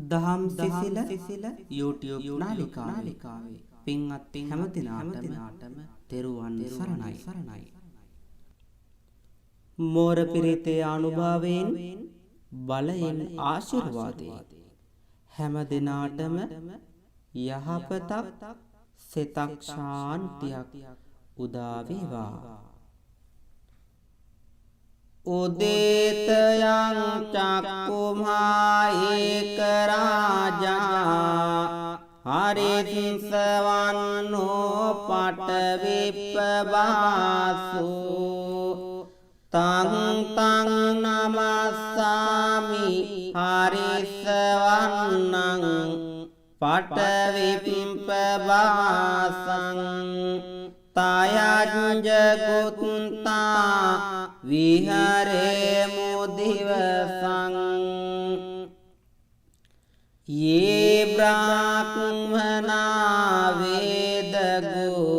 දහම් සිසිල YouTube නාලිකාවේ පින්වත් හැම දිනාටම තෙරුවන් සරණයි. මෝර පිරිතේ අනුභවයෙන් බලයෙන් ආශිර්වාදයෙන් හැම දිනාටම යහපතක් සිතක් ශාන්තියක් උදා වේවා. උදේතයං චක්කුමා ඒක රාජා හරිස්සවන්නෝ පටවිප්පවාසු තං තං නමස්සාමි හරිස්සවන්නං පටවිප්පවාසං තයංජගුත්තා විහරේ මුදිවසං යේ බ්‍රාහ්මනා වේදගෝ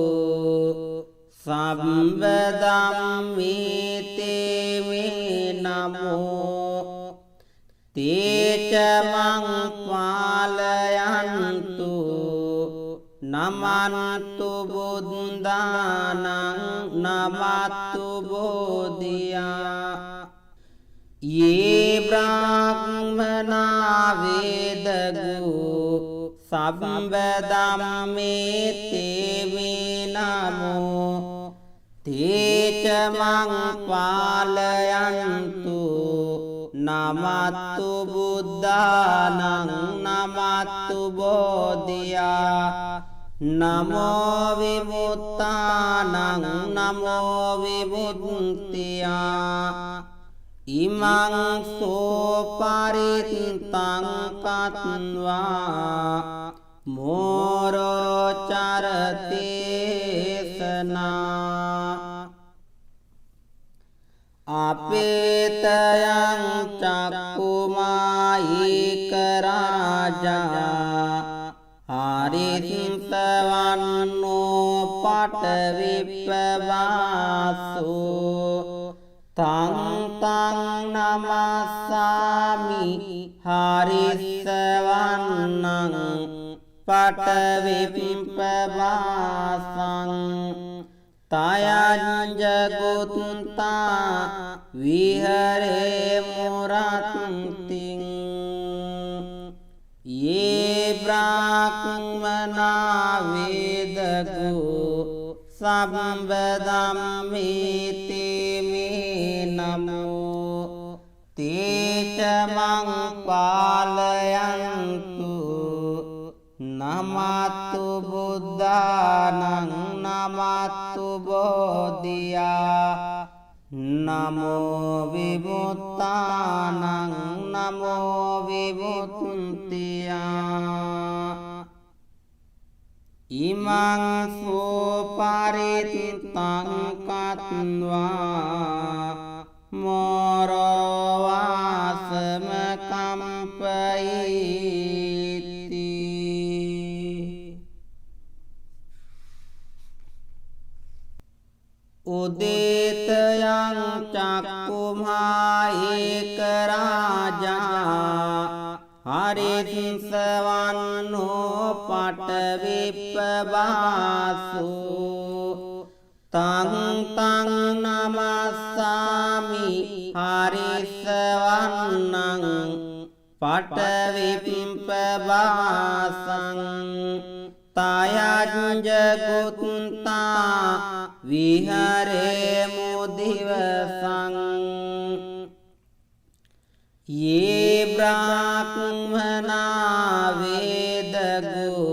සම්බදම්මේතේ මේ නමෝ තේච මං පාලයන්තු නමන්තු බුද්ධානං නමත්තු බෝධියා යේ බ්‍රාහ්මනා වේදගෝ සම්බදම්මේ තේ නමෝ තේච මං පාලයන්තු නමත්තු බුද්ධානං නමත්තු බෝධියා නමෝ විමුක්තානං නමෝ විමුක්තියා ඉමං සෝපරිත්තං කତ୍වා මෝරෝ චරතේසනා අපේතයං චක්කුමායික රාජා හරිස්සවන්නෝ පටවිප්පවාසු තං තං නමස්සාමි හරිස්සවන්නං පටවිප්පවාසං තයංජගුත්තා විහරේ මුරත්තිං යේ බ්‍රාහ්මනා වේදගෝ සම්බදම්මේතේ මේ නමෝ තේච මං පාලයන්තු නමත්තු බුද්ධානං නමත්තු බෝධියා නමෝ විමුක්තානං නමෝ විමුක්තියා ඉමං සෝපරිත්තං කତ୍වා මෝරෝ වාසම කම්පයිති උදේතයං චක්කුමා ඒක රාජා හරිස්සවන්නෝ පටවිප්පවාසු තං තං නමස්සාමි හරිස්සවන්නං පටවිප්පවාසං තයංජගුත්තා විහරේ මුදිවසං යේ බ්‍රාහ්මනා වේදගෝ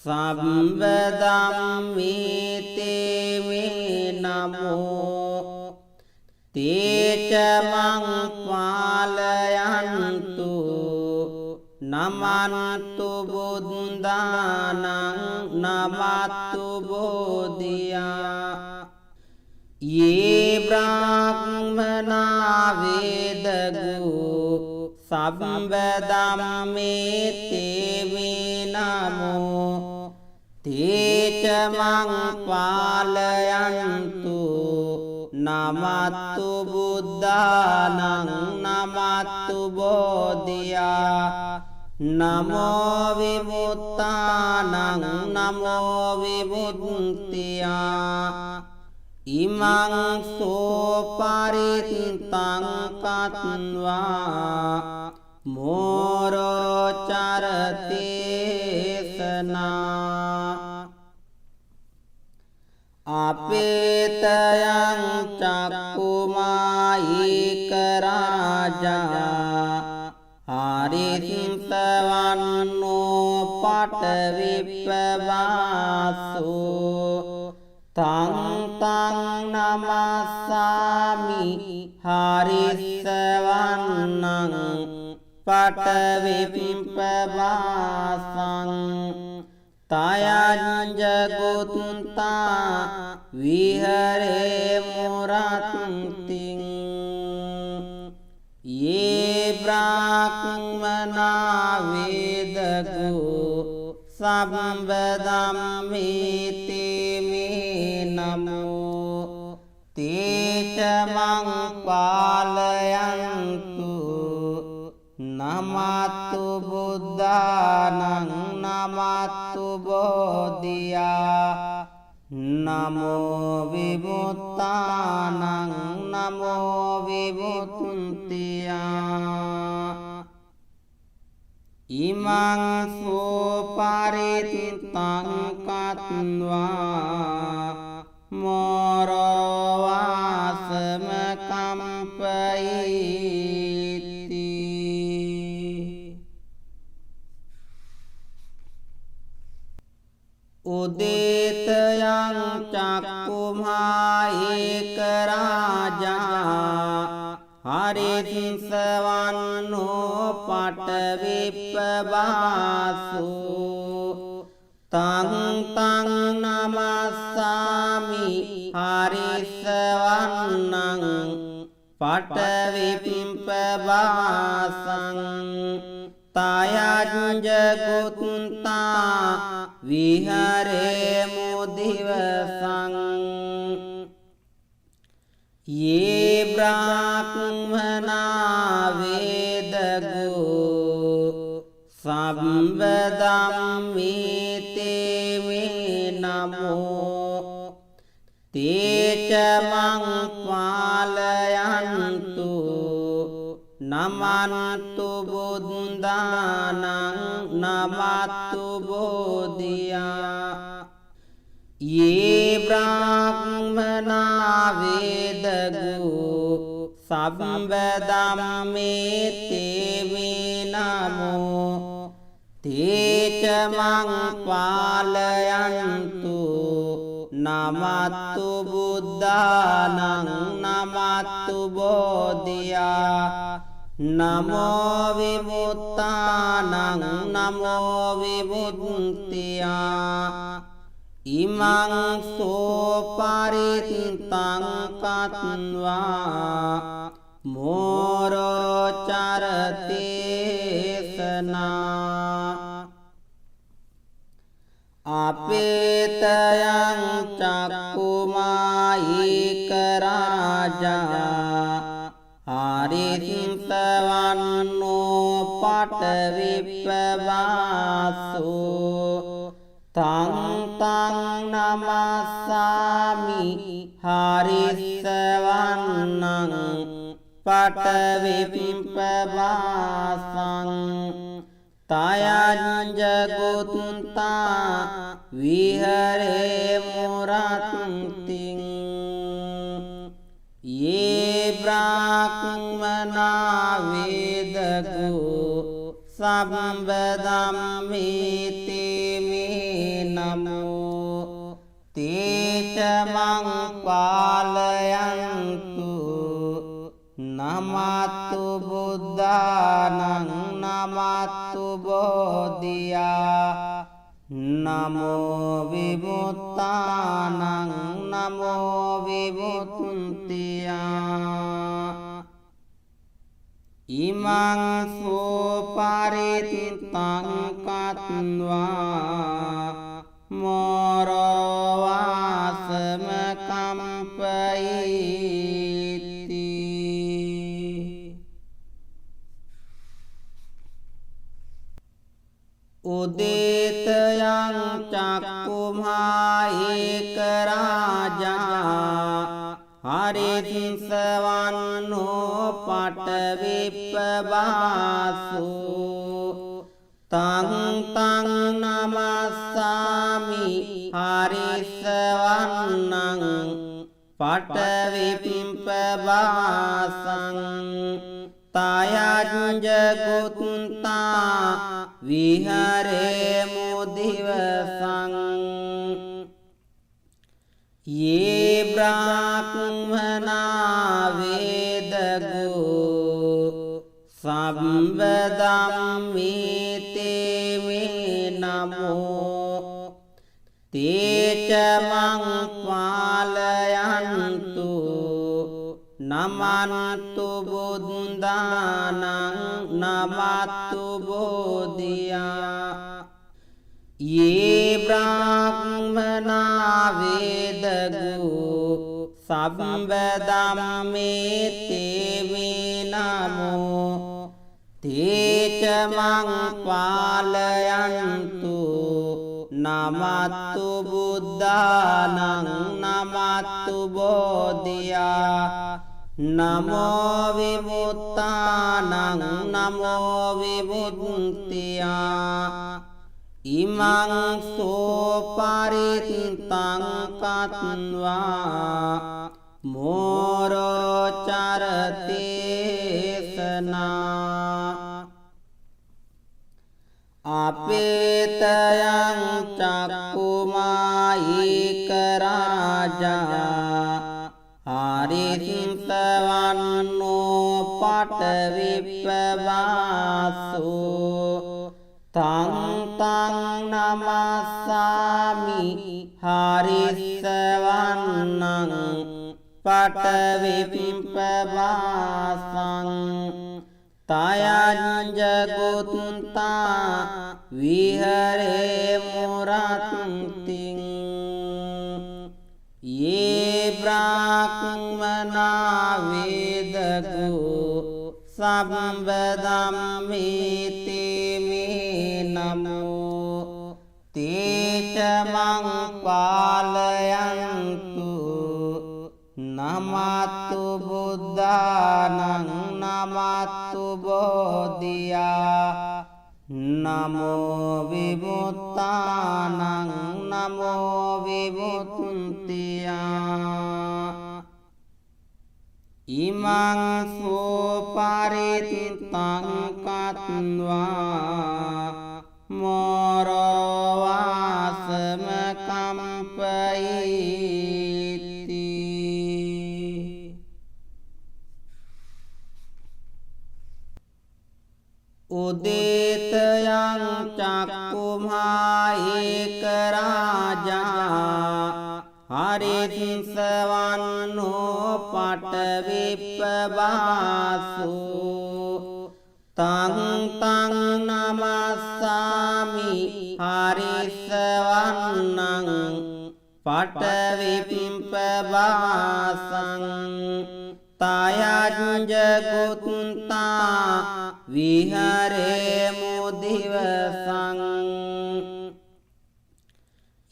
සම්බදම්මේතේ මේ නමෝ තේච මං පාලයන්තු නමන්තු බුද්ධානං නමත්තු බෝධියා යේ බ්‍රාහ්මනා වේදගෝ සබ්බ ධම්මේ තේ නමෝ තේච මං පාලයන්තු නමත්තු බුද්ධානං නමත්තු බෝධියා නමෝ විමුක්තානං නමෝ විමුක්තියා ඉමං සෝපරිත්තං කତ୍වා මෝරෝ චරතේසනා අපේතයං චක්කුමායික රාජා හරිස්සවන්නෝ පටවිප්පවාසෝ තං තං නමස්සාමි හරිස්සවන්නං පටවිප්පවාසං තයංජගුත්තා විහරේ මුරත්තිං යේ බ්‍රාහ්මනා වේදගෝ සබ්බ ධම්මේ තේ නමෝ තේච මං පාලයන්තු නමත්තු බුද්ධානං නමත්තු බෝධියා නමෝ විමුක්තානං නමෝ විමුක්තියා ඉමං සෝපරිත්තං කତ୍වා මෝරෝ වාසම කම්පයිති උදේතයං චක්කුමායික රාජා හරිස්සවන්නෝ පටවිප්පවාසෝ තං තං නමස්සාමි හරිස්සවන්නං පටවිප්පවාසං තයංජගුත්තා විහරේ මුදිවසං යේ බ්‍රාහ්මනා වේදගෝ සබ්බ ධම්මේ තේ නමෝ තේච මං පාලයන්තු නමන්තු බුද්ධානං නමත්තු බෝධියා යේ බ්‍රාහ්මනා වේදගෝ සබ්බ ධම්මේ තේ නමෝ තේච මං පාලයන්තු නමත්තු බුද්ධානං නමත්තු බෝධියා නමෝ විමුක්තානං නමෝ විමුක්තියා ඉමං සෝපරිත්තං කତ୍වා මෝරෝ චරතේසනා අපේතයං චක්කුමායික රාජා හරිස්සවන්නෝ පටවිප්පවාසෝ තං තං නමස්සාමි හරිස්සවන්නං පටවිප්පවාසං තයංජගුත්තා විහරේ මුරත්තිං යේ බ්‍රාහ්මනා වේදගෝ සබ්බ ධම්මේ තේ නමෝ තේච මං පාලයන්තු නමත්තු බුද්ධානං නමත්තු බෝධියා नमो विमुक्तानां नमो विमुक्त्या इमं सुपरितं कत्वा मोरवासमकम्पयति उदितयं चक्षुमायिकराजा हरिंसवन्नो पटविप्पवासो तं तं नमस्सामि हरिंसवन्नं पटविप्पवासं तयञ्जगुत्ता विहरेमो दिवसं ये ब्राह्मणा वेदगो संवदं ते मे नमो ते च मं पालयन्तु नमन्तु बुद्धानं नमस्तु बोधिया ये ब्राह्मणा वेदगो संवदं ते मे नमो ते च मं पालयन्तु नमस्तु बुद्धानं नमस्तु बोधिया नमो विमुक्तानां नमो विमुक्त्या इमं सुपरितं कत्वा मोरोचरते सना अपेतयं चक्षुमायिकराजा हरिंसवन्नो पटविप्पवासो तं तं नमस्सामि हरिंसवन्नं पटविप्पवासं तयञ्जगुत्ता विहरेमो रतिं ये ब्राह्मणा वेदगो संवदं ते मे नमो ते च मं पालयन्तु नमस्तु बुद्धानं नमस्तु बोधिया नमो विमुक्तानां नमो विमुक्त्या इमं सुपरितं कत्वा मोरवासमकम्पयति उदितयं चक्षुमायिकराजा हरिंसवन्नो पटविप्पवासो तं तं नमस्सामि हरिंसवन्नं पटविप्पवासं तयञ्जगुत्ता विहरेमो दिवसं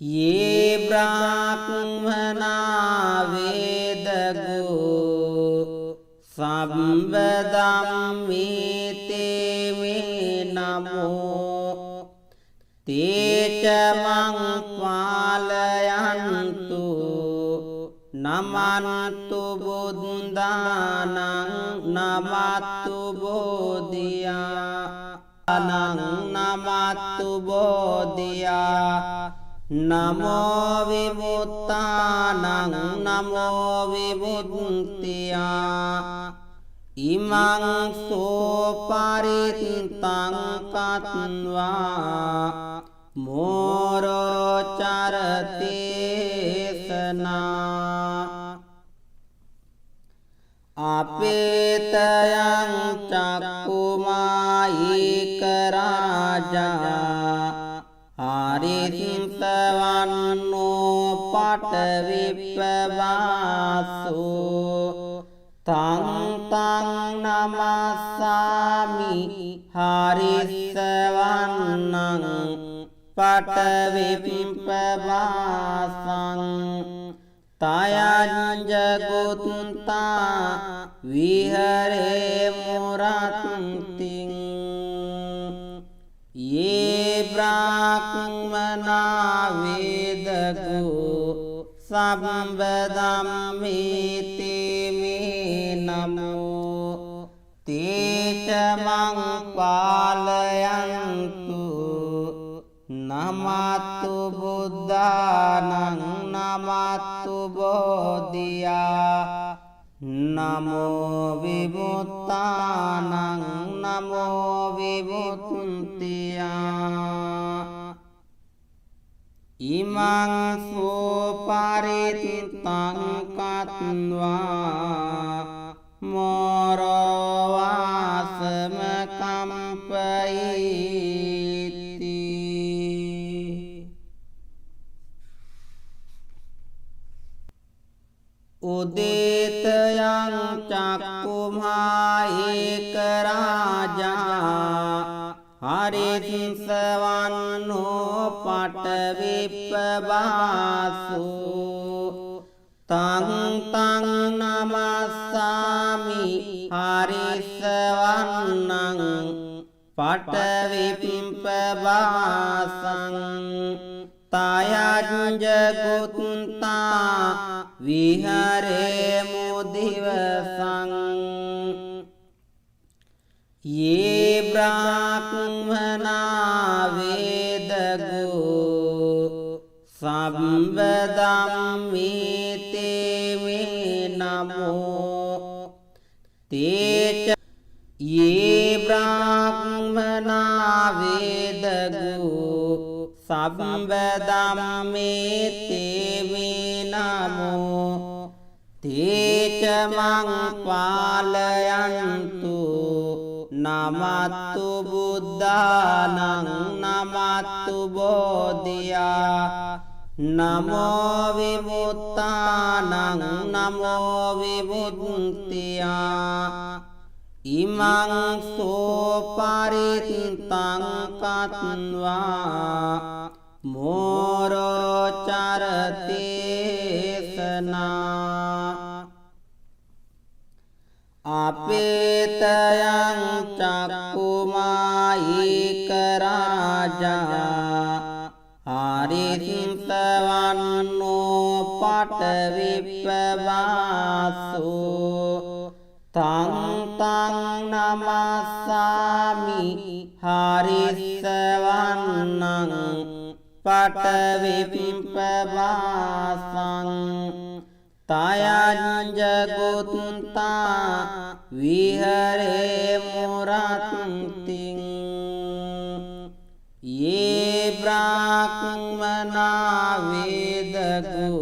ये ब्राह्मणा वेदगो संवदं ते मे नमो ते च मं पालयन्तु नमन्तु बुद्धानं नमस्तु बोधिया नमस्तु बोधिया नमो विमुक्तानां नमो विमुक्त्या इमं सुपरितं कत्वा मोरो चरतेसना अपेतयं चक्कुमायिक राजा हरिसवन्नो पटविप्पवासो तं नमस्सामि हरिसवन्नं पटविप्पवासं तयञ्जगुत्ता विहरे मुरतिं ये ब्राह्मणा वेदगो संवदं मे ते मे नमो ते च मं पालयन्तु नमस्तु बुद्धानं नमस्तु बोधिया नमो विमुक्तानं नमो विमुक्त्या इमं सुपरितं कत्वा मोरवासमकम्पयति उदितयं चक्कुमायिक राजा हरिसवन्नो पटविप्पवासो तं नमस्सामि हरिसवन्नं पटविप्पवासं तयञ्जगुत्ता विहरे मुदिवसं ये ब्राह्मणा वेदगो संवदं मे ते मे नमो ते च ये ब्राह्मणा वेदगो संवदं मे ते मे नमो ते च मं पालयन्तु नमस्तु बुद्धानं नमस्तु बोधिया नमो विमुक्तानं नमो विमुक्त्या इमं सुपरितं कत्वा मोरो चरतेसना अपेतयं चक्कुमायिक राजा हरिसवन्नो पटविप्पवासो तं नमस्सामि हरिसवन्नं पटविप्पवासं तयञ्जगुत्ता विहरे मुरतिं ये ब्राह्मणा वेदगो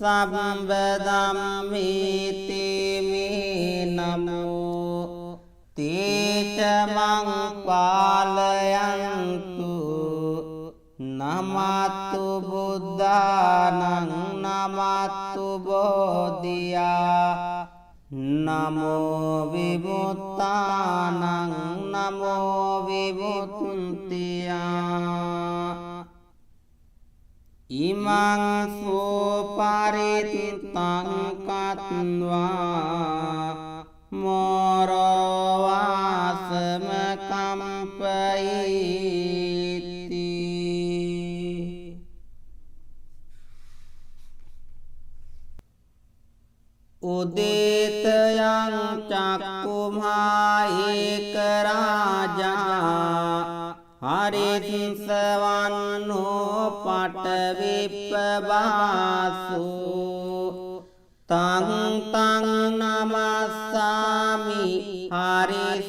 संवदं मे ते मे नमो ते च मं पालयन्तु नमस्तु बुद्धानं नमस्तु बोधिया नमो विमुक्तानं नमो विमुक्त्या इमं सुपरितं कत्वा मोरवासमकम्पयति उदितयं चक्कुमायिक राजा हरिसवन्नो पटविप्पवासो तं नमस्सामि हरिसवन्नं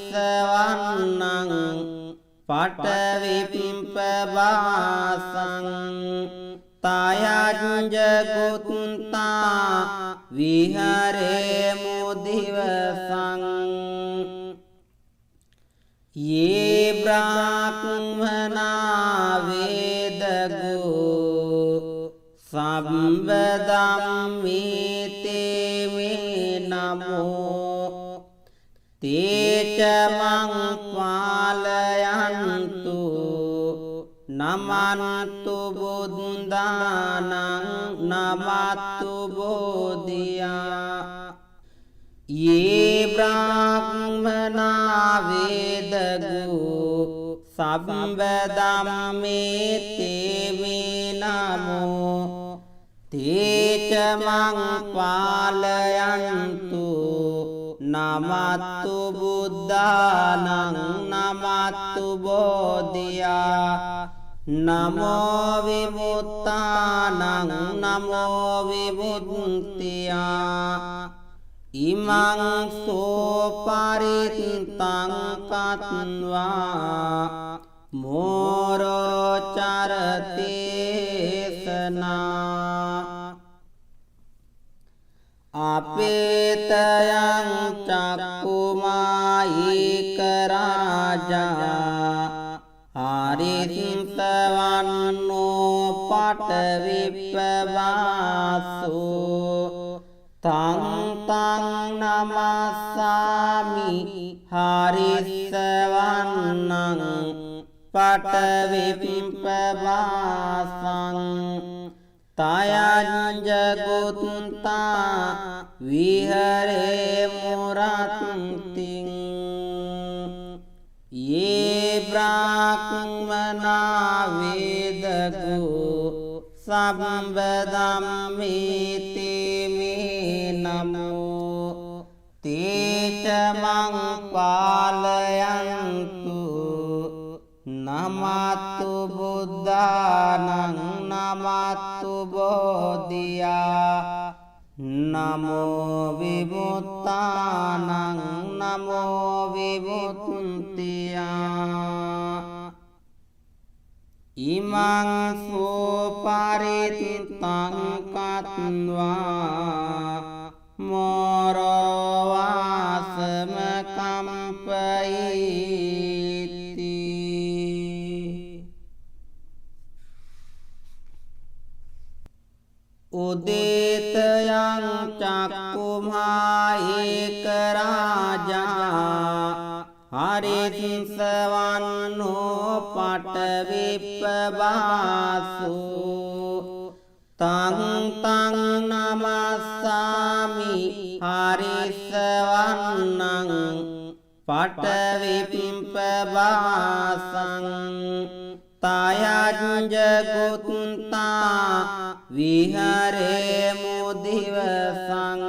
पटविप्पवासं විප්පවාසං තයංජගුත්තා විහරේමු දිවසං යේ බ්‍රාහ්මනා වේදගෝ සම්බදම්මේතේ මේ නමෝ තේච මං පාලයන්තු නමන්තු බුද්ධානං නමත්තු බෝධියා යේ බ්‍රාහ්මනා වේදගෝ සම්බදම්මේතේ මේ නමෝ තේච මං පාලයන්තු නමත්තු බුද්ධානං නමත්තු බෝධියා නමෝ විමුක්තානං නමෝ විමුක්තියා ඉමං සෝ පරිත්තං කତ୍වා මෝරෝ චරතේසනා අපේතයං චක්කුමායික රාජා හරිසින්තවන්නෝ පටවිප්පවාසෝ තං තං නමස්සාමි හරිස්සවන්නං පටවිප්පවාසං තයංජගුත්තා විහරේමු රත්තිං යේ බ්‍රාහ්මනා වේදගෝ සම්බදම්මේතේ මේ නමෝ තේච මං පාලයන්තු නමත්තු බුද්ධානං නමත්තු බෝධියා නමෝ විමුක්තානං නමෝ විමුක්තියා ඉමං සෝ පරිත්තං කତ୍වා මෝරෝ වාසම කම්පයිති උදේතයං චක්කුමායික රාජා හරිසින්සවන්නෝ පටවිප්පවාසෝ තං තං නමස්සාමි හරිස්සවන්නං පටවිප්පවාසං තයංජගුත්තා විහරේමු දිවසං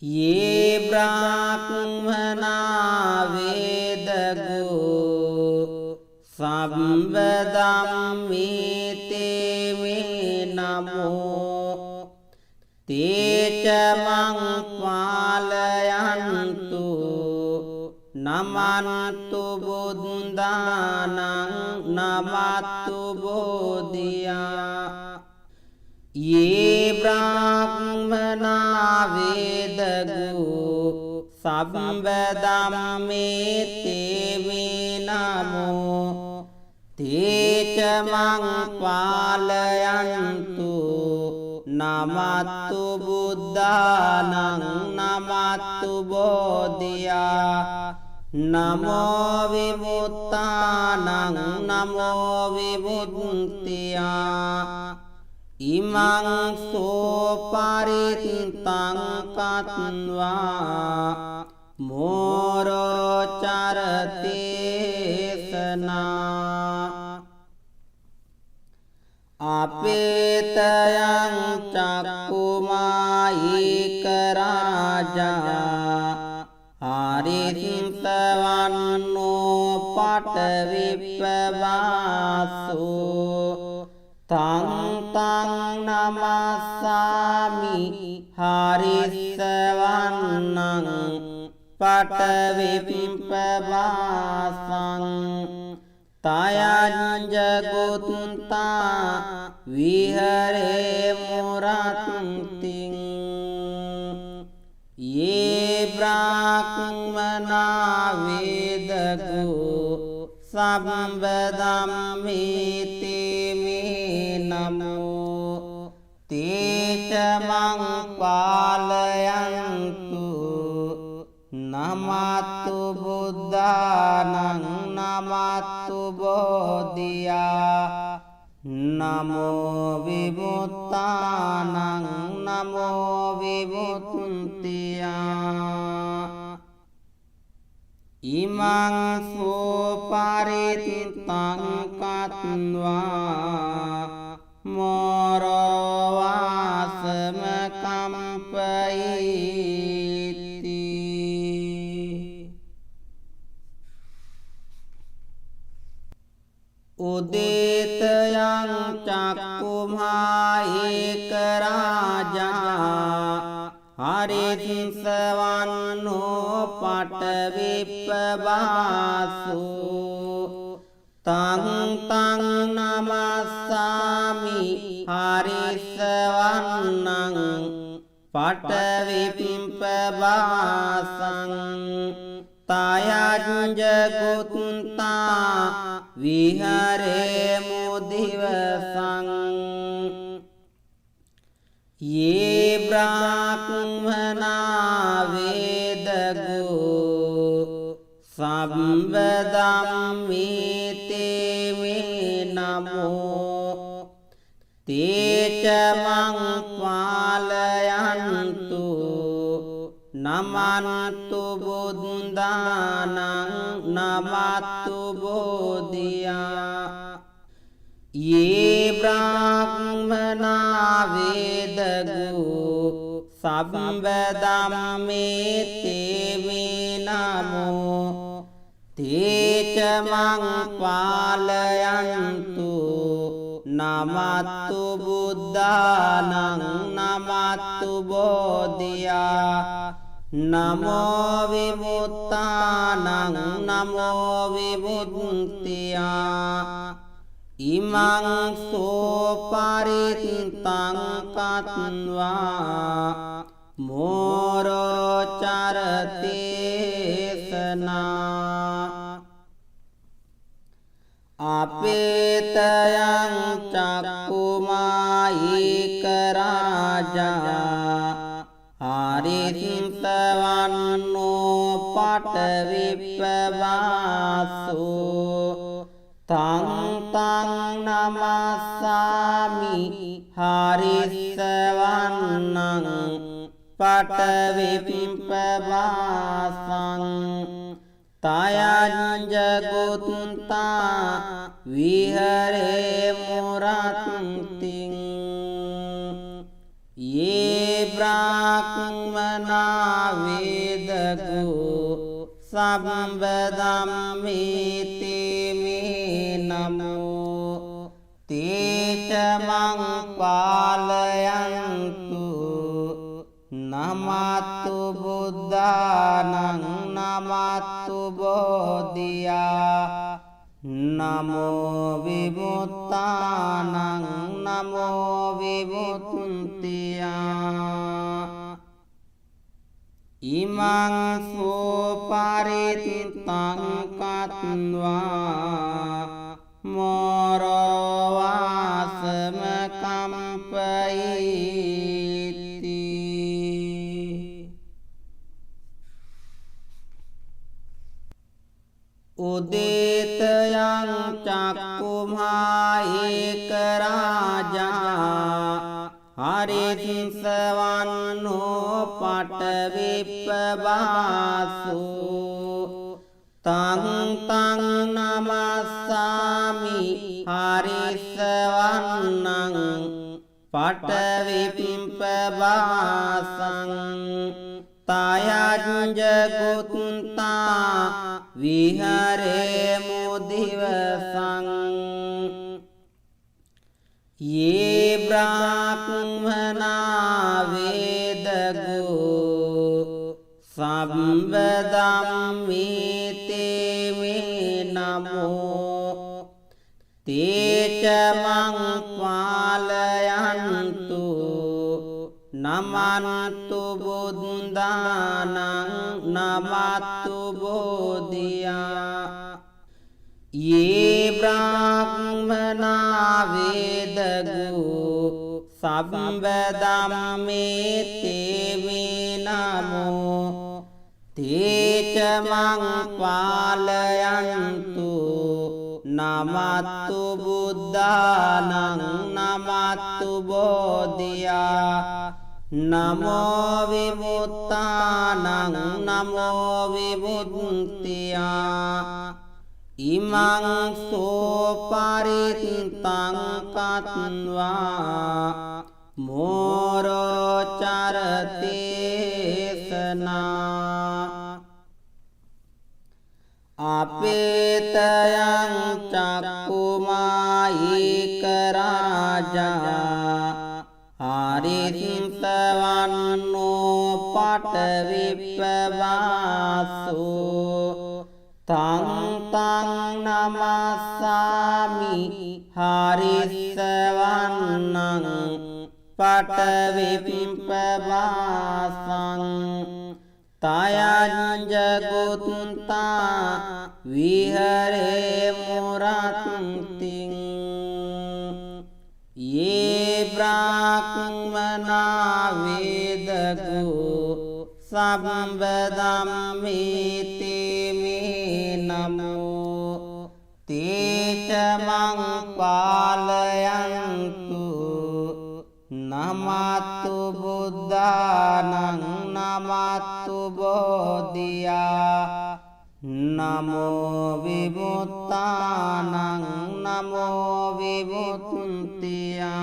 යේ බ්‍රාහ්මනා වේදගෝ සම්බදම්මේතේ මේ නමෝ තේච මං පාලයන්තු නමන්තු බුද්ධානං නමත්තු බෝධියා යේ බ්‍රාහ්මනා වේදගෝ සම්බදම්මේතේ මේ නමෝ තේච මං පාලයන්තු නමත්තු බුද්ධානං නමත්තු බෝධියා නමෝ විමුක්තානං නමෝ විමුක්තියා ඉමං සෝ පරිත්තං කତ୍වා මෝරෝ චරතේසනා අපේතයං චක්කුමායික රාජා හරිසින්තවන්නෝ පටවිප්පවාසෝ තං තං නමස්සාමි හරිස්සවන්නං පටවිප්පවාසං තයංජගුත්තා විහරේ මුරත්තිං යේ බ්‍රාහ්මනා වේදගු සම්බදම්මේති මේ නමෝ තේච මං පාලයන්තු නමතු බුද්ධානං නමතු බෝධියා නමෝ විමුක්තානං නමෝ විමුක්තියා ඉමං සෝපරිත්තං කତ୍වා මෝරවාසම කම්පයිති උදේතයං චක්කුමා ඒක රාජා හරිස්සවන්නෝ පටවිප්පවාසු තං තං නමස්සාමි හරිස්සවන්නං පටවිප්පවාසං තයංජගුත්තා විහරේ මුදිවසං යේ බ්‍රාහ්මනා වේදගු සම්බදම්මේති මේ නමෝ තේච මං පාලයන්තු නමන්තු බුද්ධානං නමතු බෝධියා යේ බ්‍රාහ්මනා වේදගු සම්බදම්මේති මේ නමෝ තේච මං පාලයන්තු නමතු බුද්ධානං නමතු බෝධියා නමෝ විමුක්තානං නමෝ විමුක්තියා ඉමං සෝපරිත්තං කତ୍වා මෝරචරතේසනා අපේතයං චක්කුමා ඒක රාජා හරිස්සවන්නෝ පටවිප්පවාසු තං තං නමස්සාමි හරිස්සවන්නං පටවිප්පවාසං තයංජගුත්තා විහරේ මුරත්තිං යේ බ්‍රාහ්මනා වේදගු සම්බදම්මේති මේ නමෝ තේච මං පාලයන්තු නමතු බුද්ධානං නමතු බෝධියා නමෝ විමුක්තානං නමෝ විමුක්තියා ඉමං සෝපරිත්තං කତ୍වා මෝරවාසම කම්පයිති උදේතයං චක්කුමා ඒක රාජා හරිස්සවන්නෝ පටවිප්පවාසු තං තං නමස්සාමි හරිස්සවන්නං පටවිප්පවාසං තයංජගුත්තා විහරේ මුදිවසං යේ බ්‍රාහ්මනා වේදගු සම්බදම්මේති මේ නමෝ මං පාලයන්තු නමන්තු බුද්ධානං නමත්තු බෝධියා යේ බ්‍රාහ්මනා වේදගෝ සබ්බ ධම්මේ තේ මේ නමෝ තේච මං පාලයන්තු නමත්තු බුද්ධානං නමත්තු බෝධියා නමෝ විමුක්තානං නමෝ විමුක්තියා ඉමං සෝපරිත්තං කତ୍වා මෝරෝ චරතේසනා අපේතයං චක්කුමායික රාජා හරිස්සවන්නෝ පටවිප්පවාසෝ තං තං නමස්සාමි හරිස්සවන්නං පටවිප්පවාසං තයංජගුත්තා විහරේ මුරත්තිං යේ බ්‍රාහ්මනා වේදගෝ සබ්බ ධම්මේ තේ මේ නමෝ තේච මං පාලයන්තු නමත්තු බුද්ධානං නමත්තු බෝධියා නමෝ විමුක්තානං නමෝ විමුක්තියා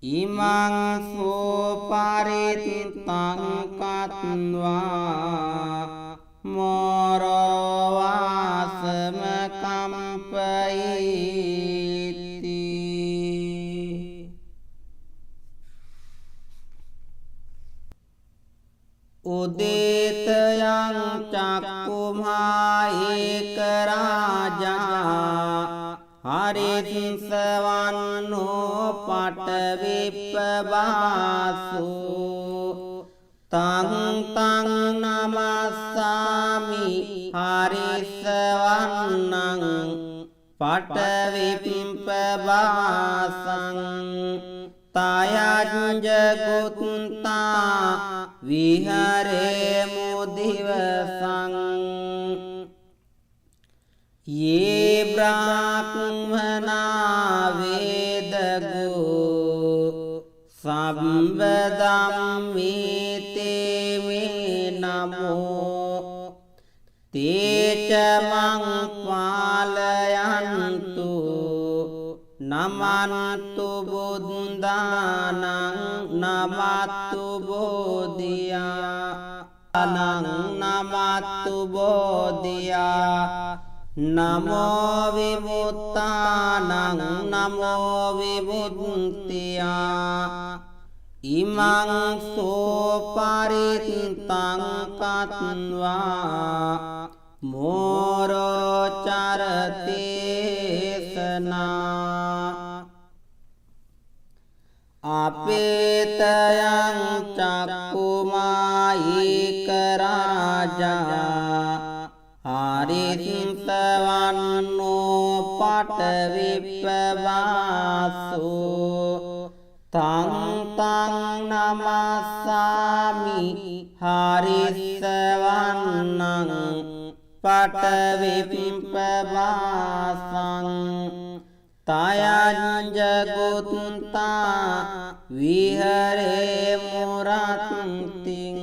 ඉමං සෝපරිත්තං කତ୍වා මෝරෝ වාසම කම්පයිති උදේතයං චක්කුමායික රාජා හරිස්සවන්නෝ පටවිප්පවාසෝ තං තං නමස්සාමි හරිස්සවන්නං පටවිප්පවාසං තයංජගුත්තා විහරේ මුදිවසං යේ බ්‍රාහ්මනා වේදගෝ සබ්බ ධම්මේ තේ මේ නමෝ තේච මං පාලයන්තු නමන්තු බුද්ධානං නමත්තු බෝධියා නමත්තු බෝධියා නමෝ විමුක්තානං නමෝ විමුක්තියා ඉමං සෝපරිත්තං කତ୍වා මෝරෝ චරතේසනා අපේතයං චක්කුමායික රාජා හරිස්සවන්නෝ පටවිප්පවාසෝ තං තං නමස්සාමි හරිස්සවන්නං පටවිප්පවාසං තයංජගුත්තා විහරේ මුරත්තිං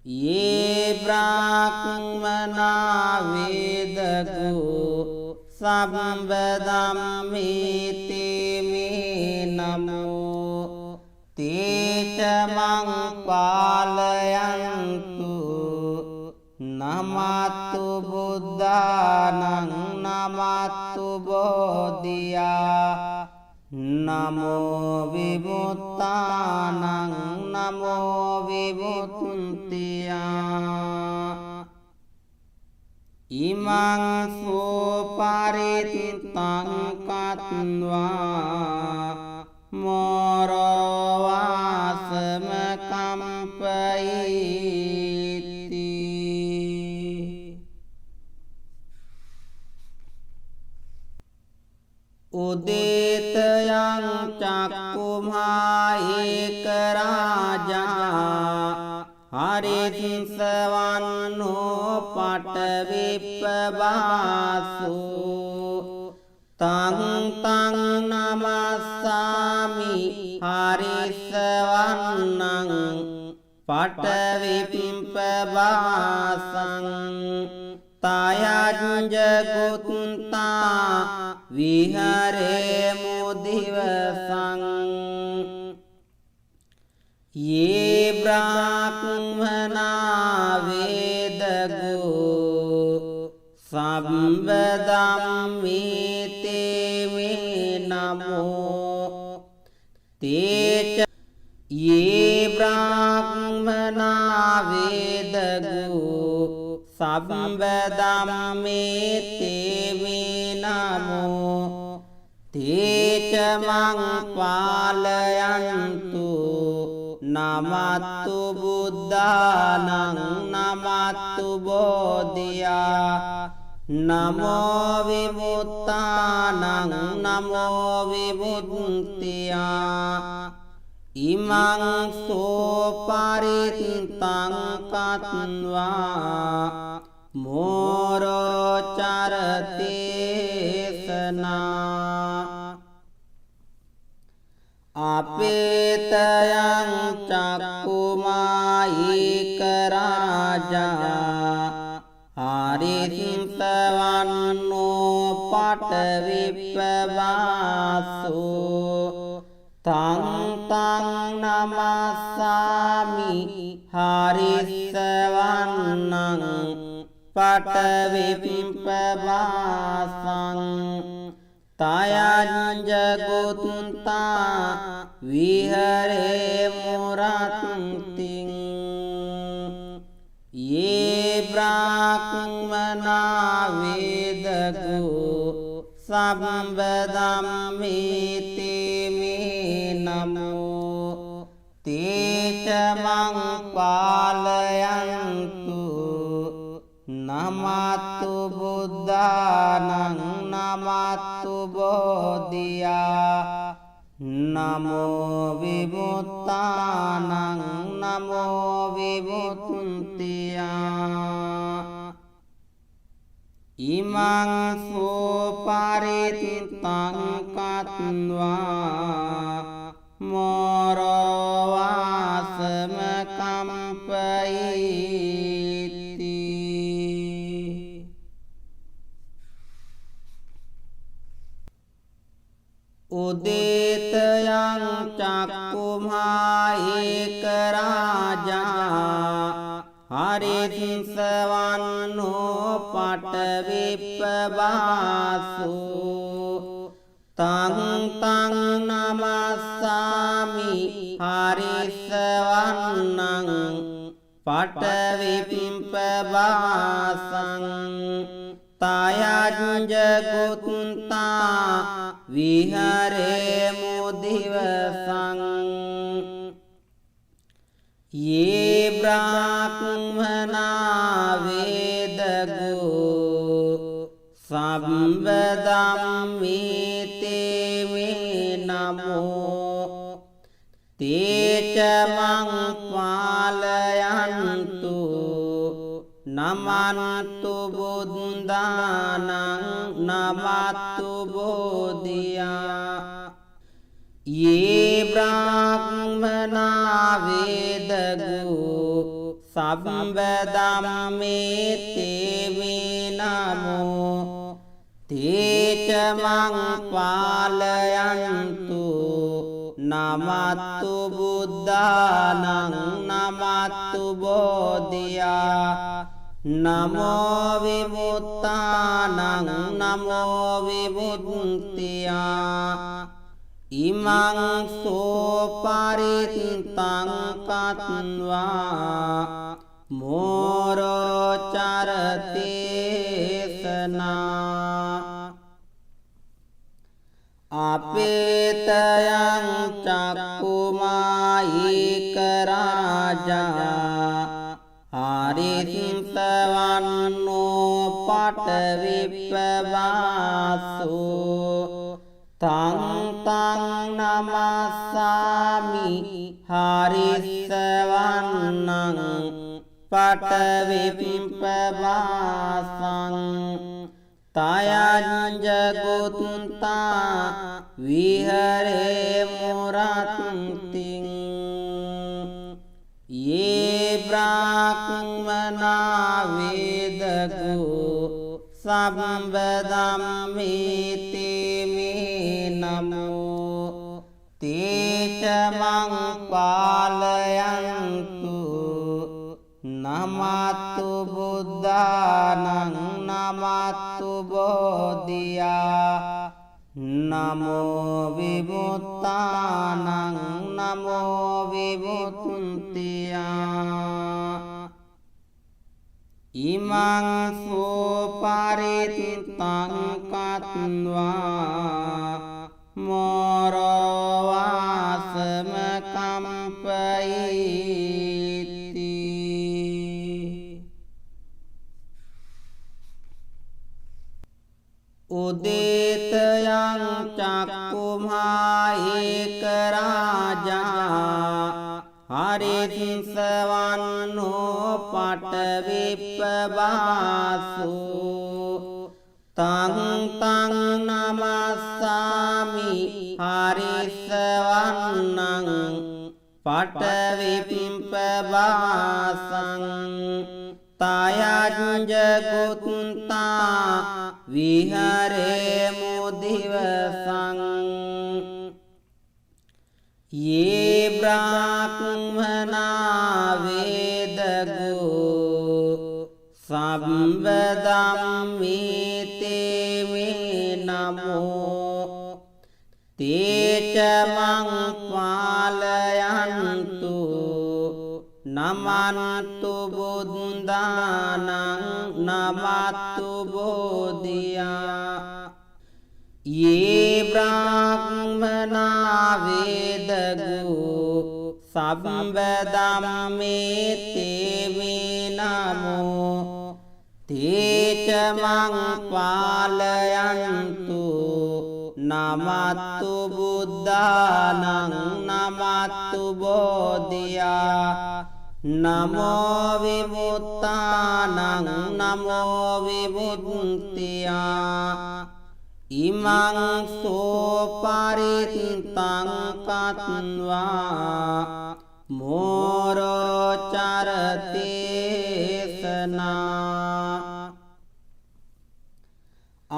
යේ බ්‍රාහ්මනා වේදගෝ සබ්බ ධම්මේ තේ මේ නමෝ තේච මං පාලයන්තු නමත්තු බුද්ධානං නමත්තු බෝධියා නමෝ විමුක්තානං නමෝ විමුක්තියා ඉමං සෝපරිත්තං කତ୍වා මෝරවාසම කම්පයිති උදේතයං චක්කුමා ඒක රාජා හරිස්සවන්නෝ පටවිප්පවාසු තං තං නමස්සාමි හරිස්සවන්නං පටවිප්පවාසං තයංජගුත්තා විහරේ මුදිවසං ये ब्राह्मणा वेदगो संवदम्मीते मे नमो तेच ये ब्राह्मणा वेदगो संवदम्मीते मे नमो तेच मं पालयन्तु නමත්තු බුද්ධානං නමත්තු බෝධියා නමෝ විමුක්තානං නමෝ විමුක්තියා ඉමං සෝපරිත්තං කତ୍වා මෝරෝ චරතේසනා අපේතයං චක්කුමායික රාජා හරිස්සවන්නෝ පටවිප්පවාසු තං තං නමස්සාමි හරිස්සවන්නං පටවිප්පවාසං තයංජගුත්තා විහරේ මුරත්තිං ये ब्राह्मणा वेदगो संवदम्मीते मे नमो ते च मं पालयन्तु नमस्तु बुद्धानं नमस्तु बोधिया नमो विमुक्तानं नमो विमुक्त्या इमं सुपरित्तं कत्वा मोरवासम कम्पयति उदितयं चक्कुमायेक राजा हरिंसवन्नो पटविप्पवासु तं तं नमस्सामि हरिंसवन्नं पटविप्पवासं तयञ्जगुत्ता विहरे मुदिवसं ये ब्राह्मणा वेदगो संवदम्मीते मे नमो ते च मं पालयन्तु नमन्तु बुद्धानं नमस्तु बोधिया ये ब्राह्मणा वेदगो संवदम्मीते मे नमो ते च मं पालयन्तु नमस्तु बुद्धानं नमस्तु बोधिया नमो विमुक्तानं नमो विमुक्त्या इमं सोपरित्तं कत्वा मोरो चरते अपेतयं चक्कुमायिक राजा हरिसवन्नो पटविप्पवासो तं नमस्सामि हरिसवन्नं पटविप्पवासं तयञ्जगुत्ता विहरे मुरातिं ये ब्राह्मणा वेदगो संवदं मे ते मे नमो ते च मं पालयन्तु नमस्तु बुद्धानं नमस्तु बोधिया नमो विमुक्तानं नमो विमुक्त्या इमं सुपरितं कत्वा मोरवासमकम्पयति उदितयं चक्कुमायिक राजा हरिसवन्नो पटविप्पवासो तं नमस्सामि हरिसवन्नं पटविप्पवासं तयञ्जगुत्ता विहरे मुदिवसं ये ब्राह्मणा वेदगो संवदं मे ते मे नमो ते च मं पालयन्तु नमन्तु बुद्धानं नमस्तु बोधिया ये ब्राह्मणा वेदगो संवदं मे ते मे नमो ते च मं पालयन्तु नमस्तु बुद्धानं नमस्तु बोधिया नमो विमुक्तानं नमो विमुक्त्या इमं सुपरितं कत्वा मोरोचरते सना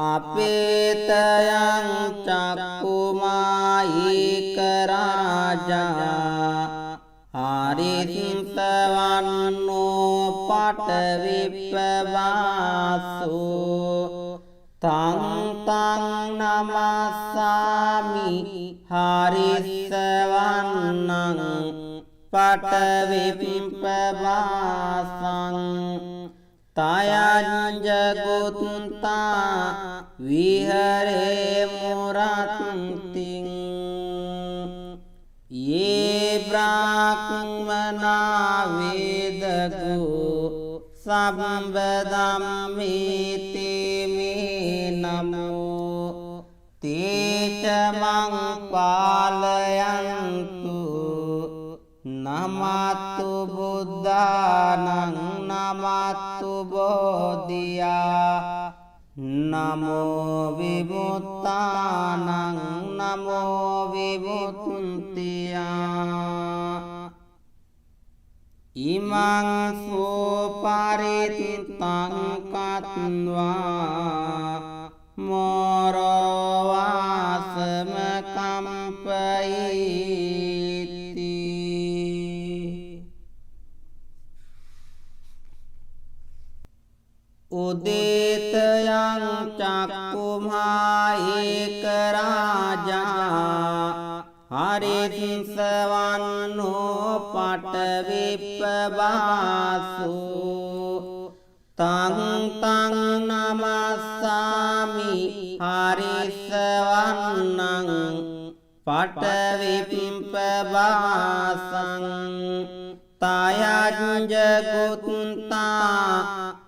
अपेतयं चक्कुमायिक राजा हरिसवन्नो पटविप्पवासो तं नमस्सामि हरिसवन्नं पटविप्पवासं तयञ्जगुत्ता विहरे मुरातिं ये ब्राह्मणा वेदगो संवदं मे ते मे नमो ते च मं पालयन्तु नमस्तु बुद्धानं नमस्तु बोधिया नमो विमुक्तानं नमो विमुक्त्या इमं सुपरितं कत्वा मोरवासमकम्पयति उदितयं चक्कुमायिक राजा हरिसवन्नो पटविप्पवासो तं नमस्सामि පටවිප්පවාසං තයංජගුත්තා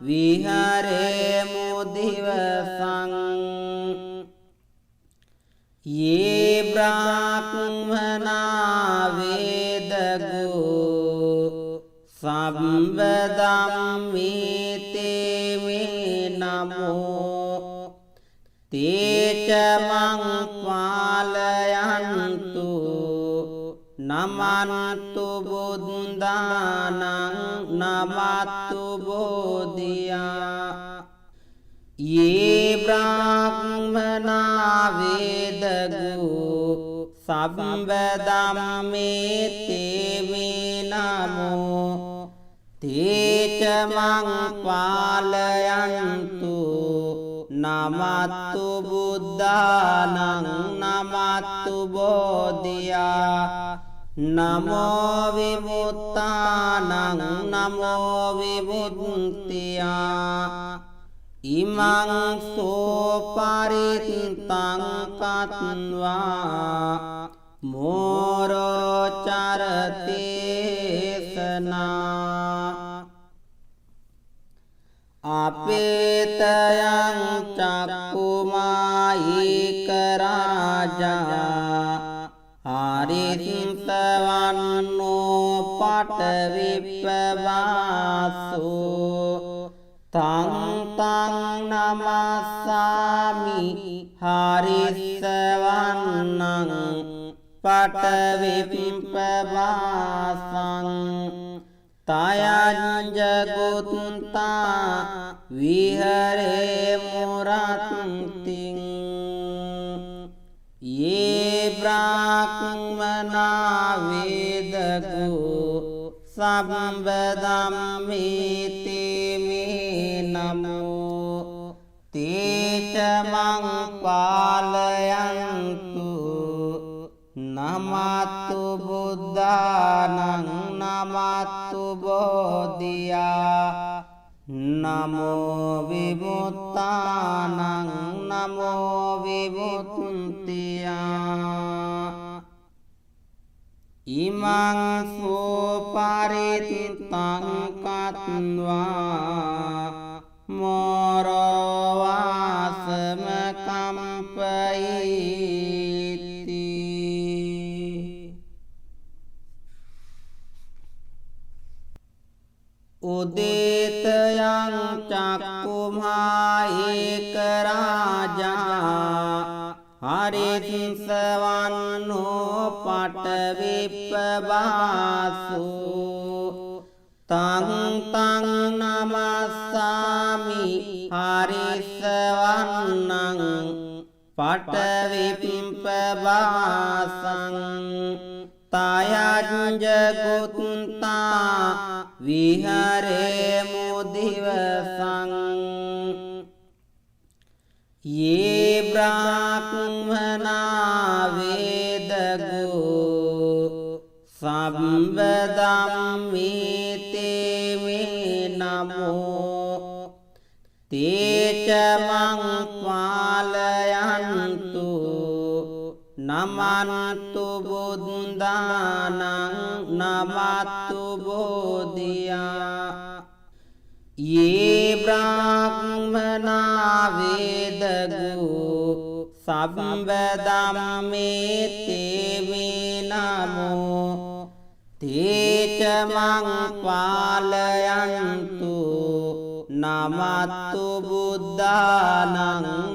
විහරේමු දිවසං යේ බ්‍රාහ්මනා වේදගෝ සම්බදම්මේතේ මේ නමෝ තේච මං පාලයන්තු නමන්තු බුද්ධානං නමත්තු බෝධියා යේ බ්‍රාහ්මනා වේදගෝ සම්බදම්මේතේ මේ නමෝ තේච මං පාලයන්තු නමත්තු බුද්ධානං නමත්තු බෝධියා නමෝ විමුක්තානං නමෝ විමුක්තියා ඉමං සෝපරිත්තං කତ୍වා මෝරෝ චරතේසනා අපේතයං චක්කුමායික රාජා ආරිසවන්නෝ පටවිප්පවාසෝ තං නමස්සාමි හරිස්සවන්නං පටවිප්පවාසං තයංජගුත්තා විහරේමු රත්තිං යේ බ්‍රාහ්මනා වේදගෝ සම්බදම්මේතේ මේ නමෝ තේච මං පාලයන්තු නමත්තු බුද්ධානං නමත්තු බෝධියා නමෝ විමුක්තානං නමෝ විමුක්තියා ඉමං සෝපරිත්තං කତ୍වා මෝරෝ වාසම කම්පයිති උදේතයං චක්කුමායික රාජා හරිසවන්නෝ පටවිප්පවාසෝ තං නමස්සාමි හරිසවන්නං පටවිප්පවාසං තයංජගුත්තා විහරේමු දිවසං යේ බ්‍රාහ්මනා වේදගෝ සම්බදම්මේතේ මේ නමෝ තේච මං පාලයන්තු නමන්තු බුද්ධානං නමත්තු බෝධියා යේ බ්‍රාහ්මනා වේදගෝ සම්බදම්මේතේ මේ නමෝ තේච මං පාලයන්තු නමත්තු බුද්ධානං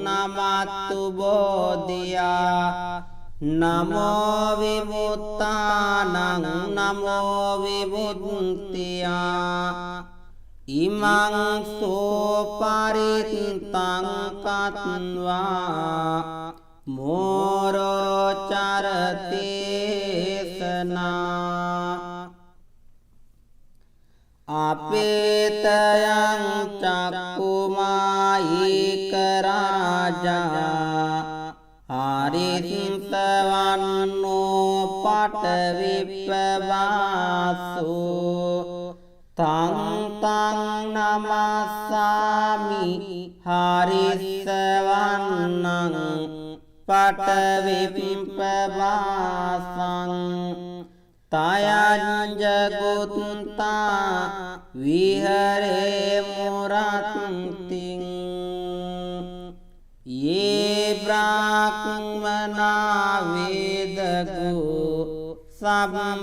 නමත්තු බෝධියා නමෝ විමුක්තානං නමෝ විමුක්තියා ඉමං සෝපරිත්තං කତ୍වා මෝරෝ චරතේසනා අපේතයං චක්කුමායික රාජා ආරිසවන්නෝ පටවිප්පවාසෝ තං නමස්සාමි හරිසවන්නං පටවිප්පවාසං තයංජගුත්තා විහරේ මුරත්තිං යේ බ්‍රාහ්මනා වේදගෝ සම්බදම්මේති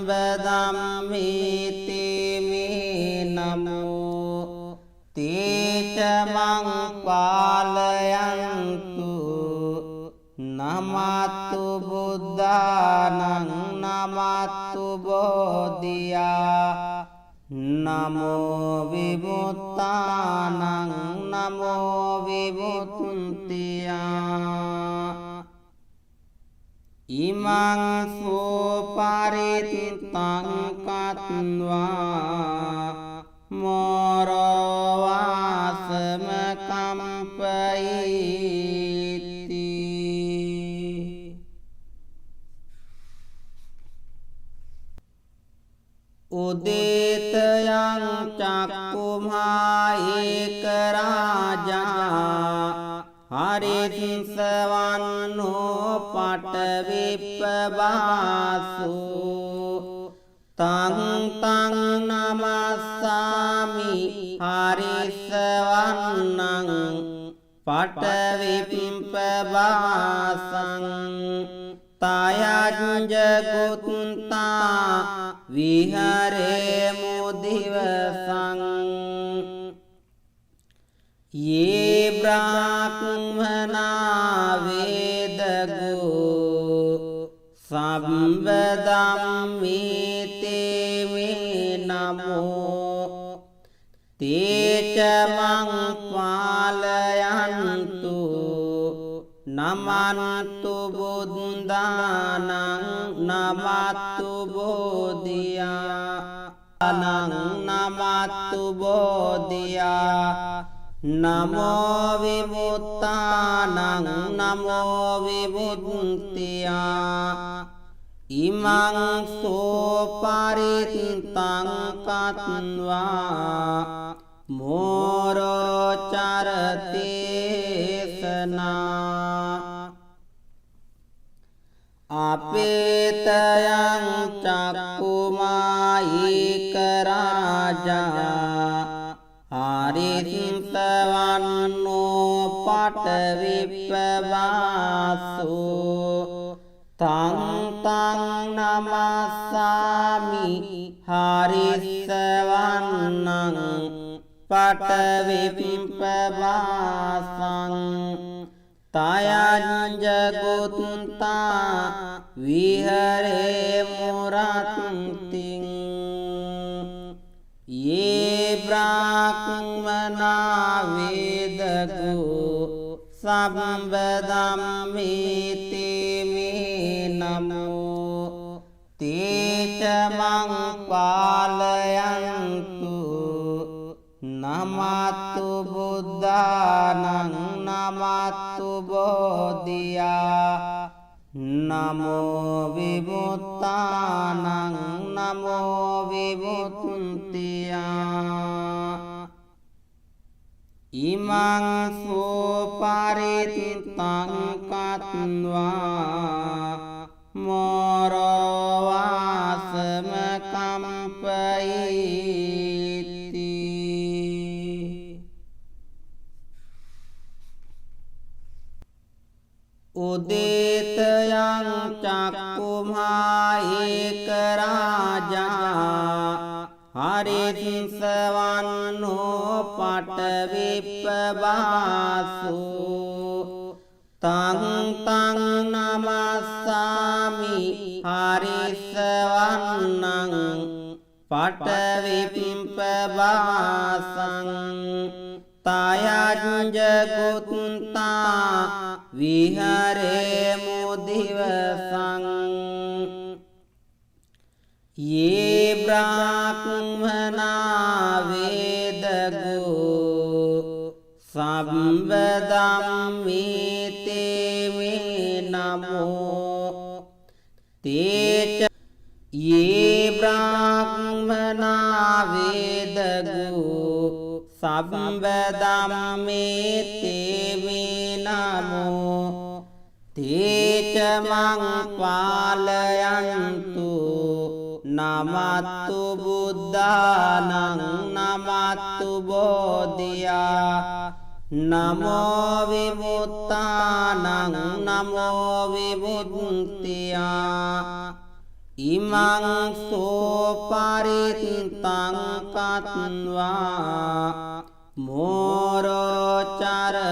මේ නමෝ තේච මං පාලයන්තු නමතු බුද්ධානං නමතු බෝධියා නමෝ විමුක්තානං නමෝ විමුක්තියා ඉමං සෝපරිත්තං කତ୍වා මෝරවාසම කම්පයිති උදේතයං චක්කුමා ඒක රාජා හරිසවන්නෝ පටවිප්පවාසු තං තං නමස්සාමි හරිසවන්නං පටවිප්පවාසං තයංජගුත්තා විහරේ මුදිවසං යේ බ්‍රාහ්මනා වේදගෝ සම්බදම්මේතේ මේ නමෝ තේච මං පාලයන්තු නමන්තු බුද්ධානං නමතු බෝධියා නමතු බෝධියා නමෝ විමුක්තානං නමෝ විමුක්තියා ඉමං සෝපරිත්තං කତ୍වා මෝරෝ චරතේසනා අපේතයං චක්කුමායික රාජා හරිසවන්නෝ පටවිප්පවාසු තං තං නමස්සාමි හරිසවන්නං පටවිප්පවාසං තයංජගුත්තා විහරේ මුරත්තිං යේ බ්‍රාහ්මනා වේදගෝ සම්බදම්මේති මේ නමෝ තේච මං පාලයන්තු නමතු බුද්ධානං නමතු බෝධියා නමෝ විමුක්තානං නමෝ විමුක්තියා ඉමං සෝපරිත්තං කତ୍වා මෝරවාසම කම්පයිති උදේතයං චක්කුමා ඒක රාජා හරිසවන්නෝ පටවිප්පවාසු තං තං නමස්සාමි හරිසවන්නං පටවිප්පවාසං තයංජගුත්තා විහරේ මුදිවසං යේ බ්‍රාහ්මනා වේදගෝ සම්බදම්මේතේ මේ නමෝ තේච යේ බ්‍රාහ්මනා වේදගෝ සම්බදම්මේතේ මේ නමෝ තේ මං පාලයන්තු නමත්තු බුද්ධානං නමත්තු බෝධියා නමෝ විමුක්තානං නමෝ විමුක්තියා ඉමං සෝපරිත්තං කତ୍වා මෝරෝ චරතේසනා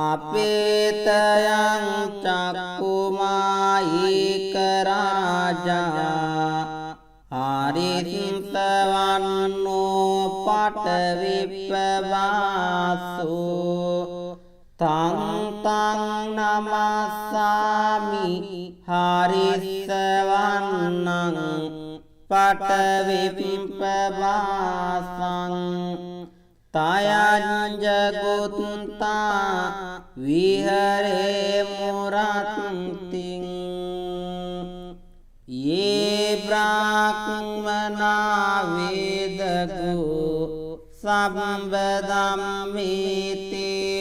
අපේතයං චක්කුමායික රාජා ආරිත්තවන්නෝ පටවිප්පවාසු තං තං නමස්සාමි හරිස්සවන්නං පටවිප්පවාසං තයංජගුත්තා විහරේ මුරත්තිං යේ බ්‍රාහ්මනා වේදකෝ සම්බදම්මේති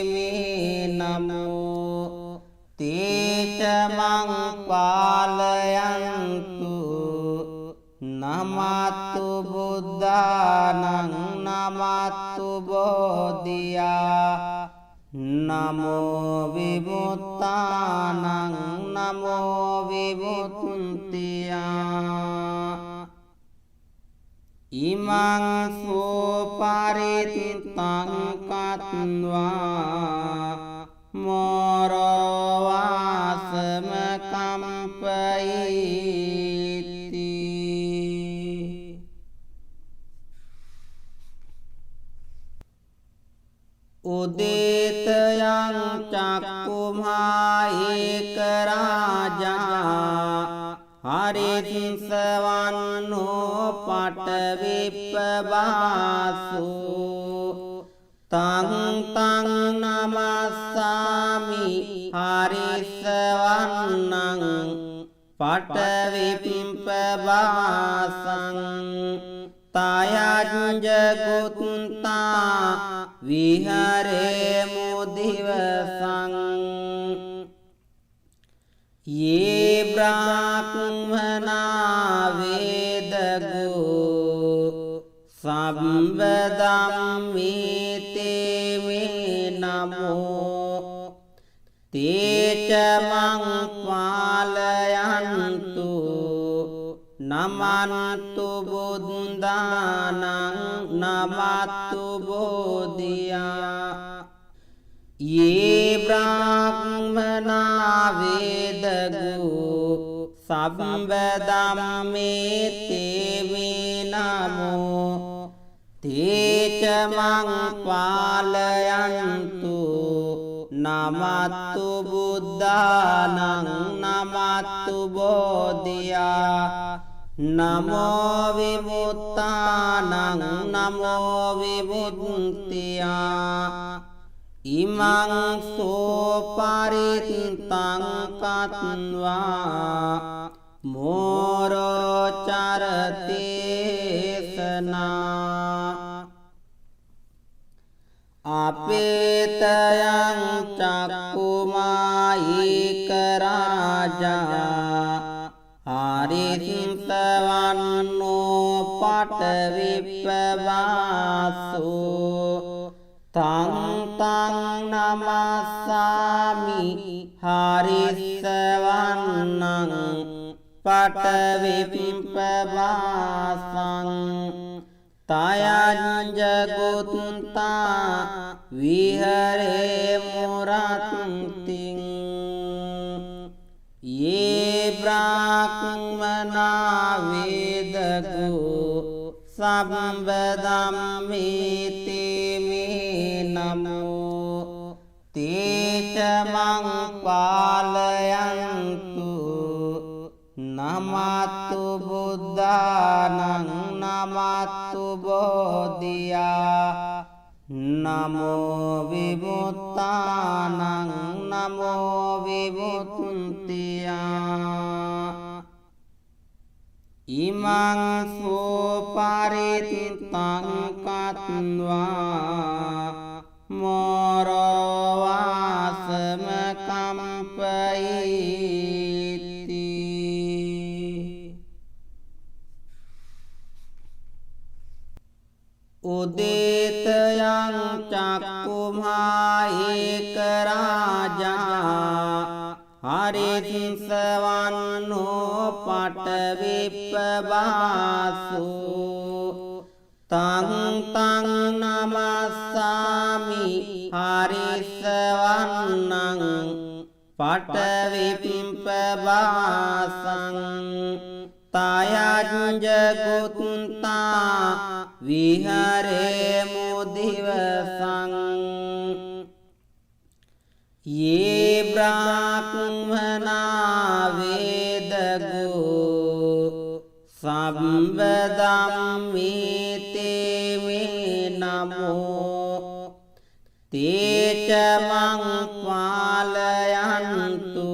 මේ නමෝ තේච මං පාලයන්තු නමත්තු බුද්ධානං නමත්තු බෝධියා නමෝ විමුක්තානං නමෝ විමුක්තියා ඉමං සෝපරිත්තං කତ୍වා මෝරෝ වාසම කම්පයිති උදේතයං චක්කුමායික රාජා හරිස්සවන්නෝ පටවිප්පවාසු තං තං නමස්සාමි හරිස්සවන්නං පටවිප්පවාසං තයංජගුත්තා විහරේ මුදිවසං යේ බ්‍රාහ්මනා වේදකෝ සම්බදම්මේති මේ නමෝ තේච මං පාලයන්තු නමන්තු බුද්ධානං නමත්තු බෝධියා යේ බ්‍රාහ්මනා වේදකෝ සම්බදම්මේති මේ නමෝ තේච මං පාලයන්තු නමත්තු බුද්ධානං නමත්තු බෝධියා නමෝ විමුක්තානං නමෝ විමුක්තියා ඉමං සෝපරිත්තං කତ୍වා මෝරෝ චරතේසනා අපේතයං චක්කුමායික රාජා ආරිත්තවන්නෝ පටවිප්පවාසු තං තං නමස්සාමි හරිස්සවන්නං පටවිප්පවාසං තයංජගුත්තා විහරේ මුරත්තිං යේ බ්‍රාහ්මනා වේදකෝ සම්බදම්මේති මේ නමෝ තේච මං පාලයන්තු නමත්තු බුද්ධානං නමත්තු බෝධියා නමෝ විමුක්තානං නමෝ විමුක්තියා ඉමං සෝපරිත්තං කତ୍වා एक राजा हरिसवन्नो पटविप्पवासो तं तं नमस्सामि हरिसवन्नं पटविप्पवासं तयञ्जगुत्ता विहरेमु दिवसं ये ब्राह्मणा वेदगो संवदन्ति मे नमो ते च मां पालयन्तु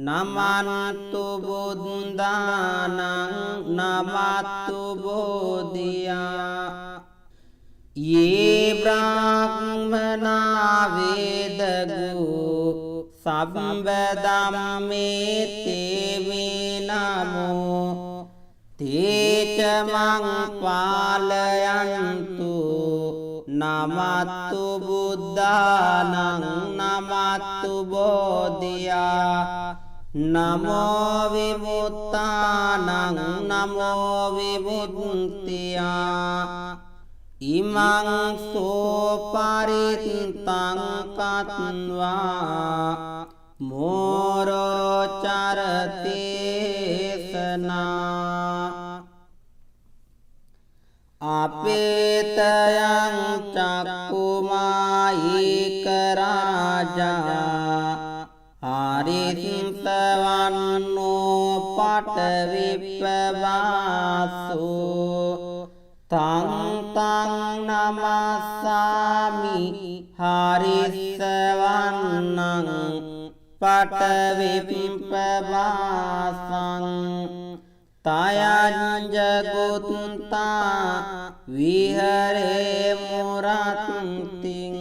नमन्तु बुद्धानं नमस्तु बोधिया ये ब्राह्मणा वेदगो संवदन्ति मे नमो ते च मां पालयन्तु नमस्तु बुद्धानं नमस्तु बोधिया नमो विमुक्तानं नमो विमुक्त्या इमं सोपरितं कत्वा मोरोचरते सना अपेतयं चक्षुमायिक राजा हरिसवन्नो पटविप्पवासो तं तं नमस्सामि हरिसवन्नं पटविप्पवासं तयञ्जगुत्ता विहरेमु रतिं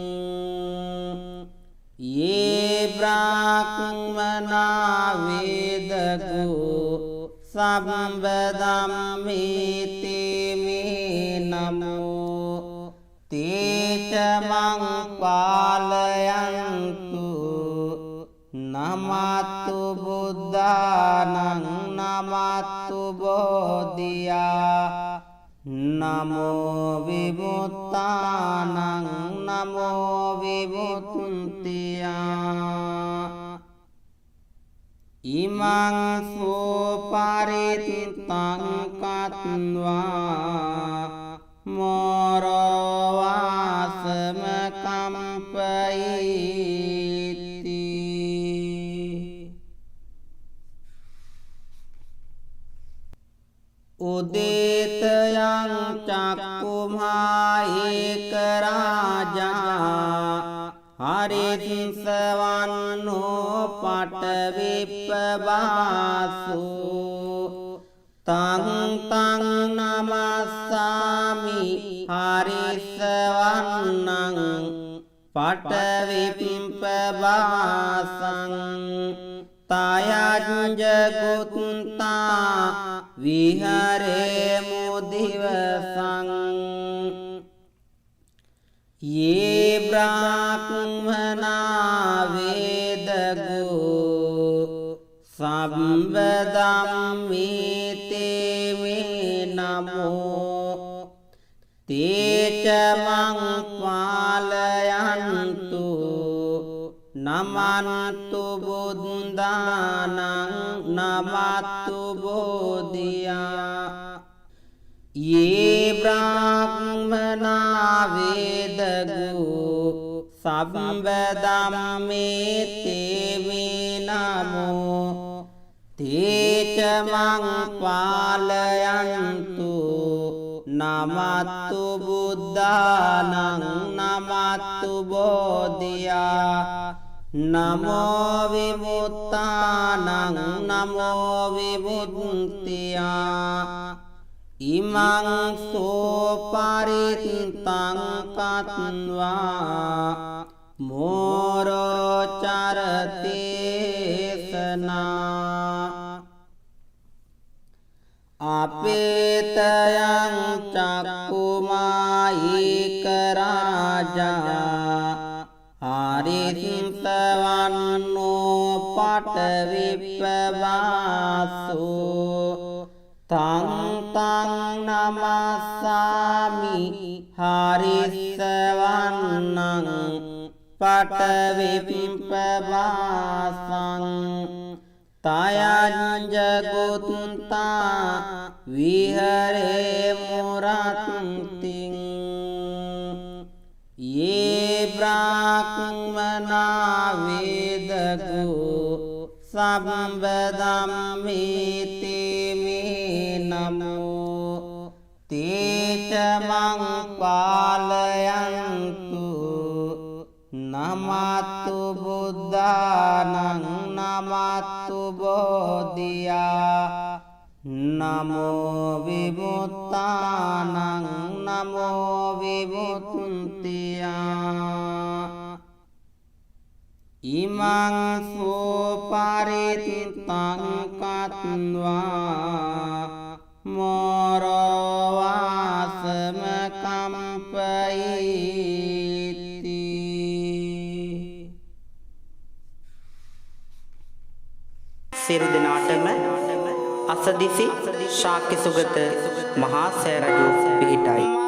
ये ब्राह्मणा वेदगो संवदन्ति मे नमो ते च मां पालयन्तु नमस्तु बुद्धानं नमस्तु बोधिया नमो विमुक्तानं नमो विमुक्त्या इमं सोपरितं कत्वा मोरोवासमकम्पयति उदितयं चक्षुमायिक राजा हरिसवन्नो पटविप्पवासो तं तं नमस्सामि हरिसवन्नं पटविप्पवासं तयञ्जगुत्ता विहरेमु दिवसं ये ब्राह्मणा वेदगो संवदन्ति मे नमो ते च मां पालयन्तु नमन्तु बुद्धानं नमस्तु बोधिया ये ब्राह्मणा वेदगो संवदन्ति मे नमो ते च मां पालयन्तु नमस्तु बुद्धानं नमस्तु बोधिया नमो विमुक्तानं नमो विमुक्त्या इमं सोपरितं कत्वा मोरोचरते सना अपेतयं चक्षुमायिक राजा හරිස්සවන්නෝ පටවිප්පවාසු තං තං නමස්සාමි හරිස්සවන්නං පටවිප්පවාසං තයංජගුත්තා විහරේ මුරත්තිං ये ब्राह्मणा वेदगो සම්බදම්මේති මේ නමෝ තේචමං පාලයන්තු නමතු බුද්ධානං නමතු බෝධියා නමෝ විමුක්තානං නමෝ විමුක්තියා ඉමං සෝපරිත්තං කତ୍වා මෝරවාසම කම්පයිති. සියලු දෙනාටම අසදිසි ශාක්‍ය සුගත මහා සෑරජු පිහිටයි.